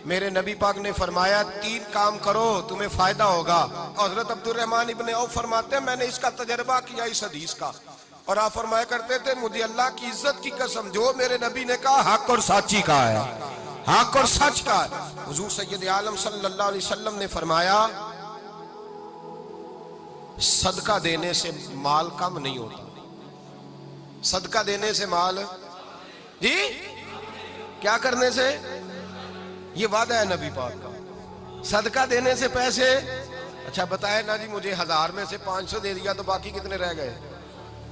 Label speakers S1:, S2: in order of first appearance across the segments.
S1: میرے نبی پاک نے فرمایا 3 کام کرو تمہیں فائدہ ہوگا. حضرت عبد الرحمن ابن عوف فرماتے ہیں میں نے اس کا تجربہ کیا اس حدیث کا, اور آپ فرمایا کرتے تھے مجھے اللہ کی عزت کی قسم جو میرے نبی نے کہا حق اور سچی کہا ہے, حق اور سچ کا ہے. حضور سید عالم صلی اللہ علیہ وسلم نے فرمایا صدقہ دینے سے مال کم نہیں ہوتا. صدقہ دینے سے مال جی کیا کرنے سے, یہ وعدہ ہے نبی پاک کا. صدقہ دینے سے پیسے, اچھا بتائے نا جی مجھے 1000 میں سے 500 دے دیا تو باقی کتنے رہ گئے؟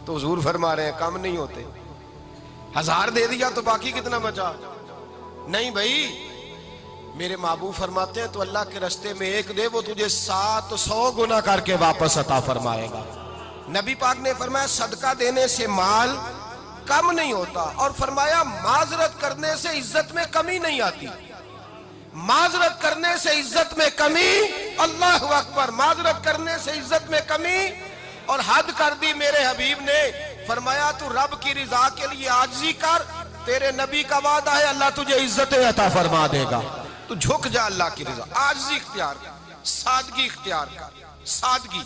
S1: تو حضور فرما رہے ہیں کم نہیں ہوتے. 1000 دے دیا تو باقی کتنا بچا؟ نہیں بھائی, میرے محبوب فرماتے ہیں تو اللہ کے رستے میں 1 دے وہ تجھے 700 گنا کر کے واپس عطا فرمائے گا. نبی پاک نے فرمایا صدقہ دینے سے مال کم نہیں ہوتا, اور فرمایا معذرت کرنے سے عزت میں کمی نہیں آتی. معذرت کرنے سے عزت میں کمی, اللہ اکبر, معذرت کرنے سے عزت میں کمی. اور حد کر دی میرے حبیب نے, فرمایا تو رب کی رضا کے لیے عاجزی کر, تیرے نبی کا وعدہ ہے اللہ تجھے عزت عطا فرما دے گا. تو جھک جا اللہ کی رضا, عاجزی اختیار کر, سادگی اختیار کر, سادگی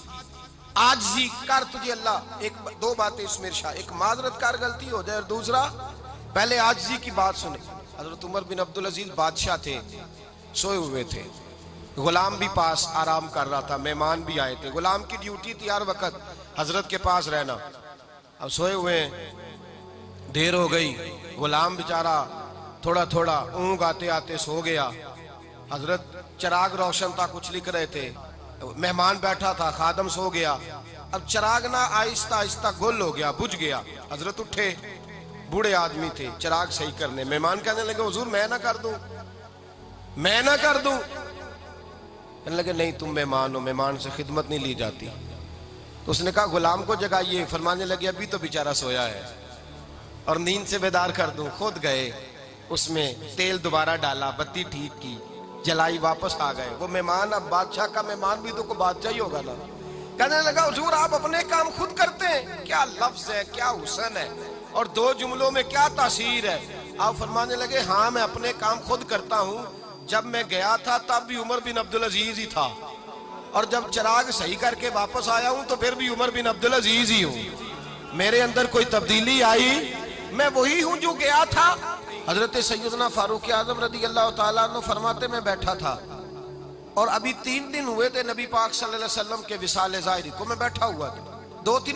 S1: عاجزی کر, تجھے اللہ 2 باتیں اس میں ارشاد, ایک معذرت کر غلطی ہو جائے, اور دوسرا پہلے عاجزی کی بات سنیں. حضرت عمر بن عبدالعزیز بادشاہ تھے, سوئے ہوئے تھے, غلام بھی پاس آرام کر رہا تھا, مہمان بھی آئے تھے. غلام کی ڈیوٹی تھی ہر وقت حضرت کے پاس رہنا. اب سوئے ہوئے دیر ہو گئی, غلام بیچارہ تھوڑا تھوڑا اونگ آتے آتے سو گیا. حضرت چراغ روشن تھا, کچھ لکھ رہے تھے, مہمان بیٹھا تھا, خادم سو گیا. اب چراغ نہ آہستہ آہستہ گل ہو گیا, بجھ گیا. حضرت اٹھے, بوڑھے آدمی تھے, چراغ صحیح کرنے. مہمان کہنے لگے حضور میں نہ کر دوں, میں نہ کر دوں. کہنے لگے نہیں تم مہمان ہو, مہمان سے خدمت نہیں لی جاتی. تو اس نے کہا غلام کو جگائیے. فرمانے لگے ابھی تو بیچارہ سویا ہے اور نیند سے بیدار کر دوں. خود گئے, اس میں تیل دوبارہ ڈالا, بتی ٹھیک کی, جلائی, واپس آ گئے. وہ مہمان, اب بادشاہ کا مہمان بھی تو کوئی بادشاہ ہی ہوگا نا. کہنے لگا حضور آپ اپنے کام خود کرتے ہیں, کیا لفظ ہے, کیا حسن ہے, اور 2 جملوں میں کیا تاثیر ہے. آپ فرمانے لگے ہاں میں اپنے کام خود کرتا ہوں. جب میں گیا تھا تب بھی عمر بن عبدالعزیز ہی تھا, اور جب چراغ صحیح کر کے واپس آیا ہوں تو پھر بھی عمر بن عبدالعزیز ہی ہوں. میرے اندر کوئی تبدیلی آئی, میں وہی ہوں جو گیا تھا. حضرت سیدنا فاروق اعظم رضی اللہ تعالیٰ عنہ فرماتے میں بیٹھا تھا, اور ابھی 3 دن ہوئے تھے نبی پاک صلی اللہ علیہ وسلم کے وصال ظاہری کو, میں بیٹھا ہوا تھا. 2-3